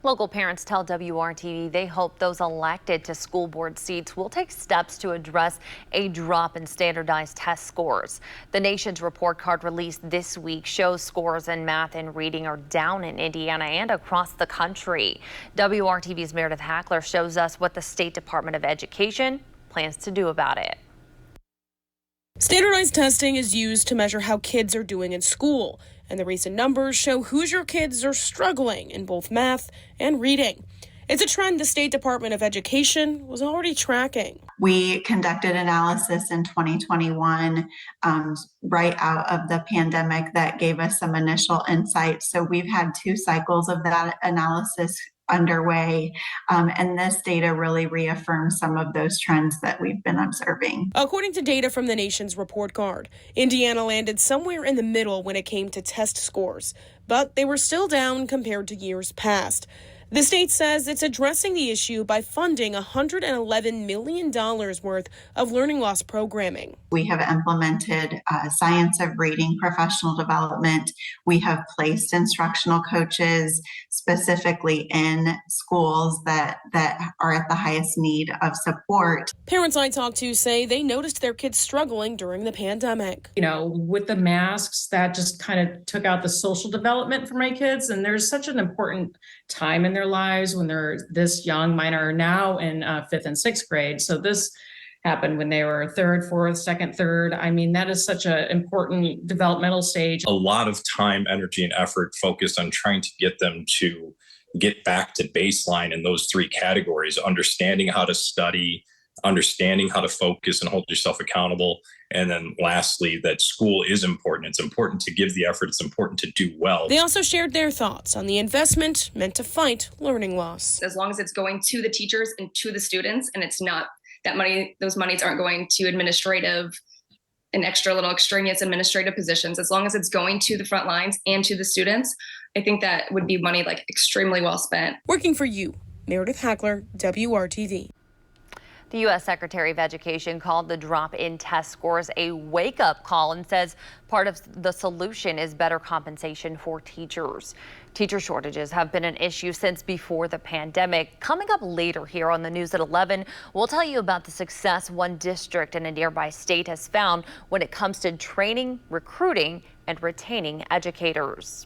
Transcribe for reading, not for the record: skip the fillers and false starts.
Local parents tell WRTV they hope those elected to school board seats will take steps to address a drop in standardized test scores. The nation's report card released this week shows scores in math and reading are down in Indiana and across the country. WRTV's Meredith Hackler shows us what the State Department of Education plans to do about it. Standardized testing is used to measure how kids are doing in school, and the recent numbers show Hoosier kids are struggling in both math and reading. It's a trend the State Department of Education was already tracking. We conducted analysis in 2021, right out of the pandemic, that gave us some initial insights. So we've had 2 cycles of that analysis underway, and this data really reaffirms some of those trends that we've been observing. According to data from the nation's report card, Indiana landed somewhere in the middle when it came to test scores, but they were still down compared to years past. The state says it's addressing the issue by funding $111 million worth of learning loss programming. We have implemented science of reading professional development. We have placed instructional coaches specifically in schools that are at the highest need of support. Parents I talked to say they noticed their kids struggling during the pandemic. With the masks, that just kind of took out the social development for my kids. And there's such an important time in their lives when they're this young. Mine are now in 5th and 6th grade. So this happened when they were 3rd, 4th, 2nd, 3rd. I mean, that is such an important developmental stage. A lot of time, energy, and effort focused on trying to get them to get back to baseline in those 3 categories: understanding how to study, understanding how to focus and hold yourself accountable. And then lastly, that school is important. It's important to give the effort. It's important to do well. They also shared their thoughts on the investment meant to fight learning loss. As long as it's going to the teachers and to the students, and it's not that money, those monies aren't going to administrative and extra little extraneous administrative positions. As long as it's going to the front lines and to the students, I think that would be money extremely well spent. Working for you, Meredith Hackler, WRTV. The U.S. Secretary of Education called the drop in test scores a wake-up call and says part of the solution is better compensation for teachers. Teacher shortages have been an issue since before the pandemic. Coming up later here on the news at 11, we'll tell you about the success one district in a nearby state has found when it comes to training, recruiting, and retaining educators.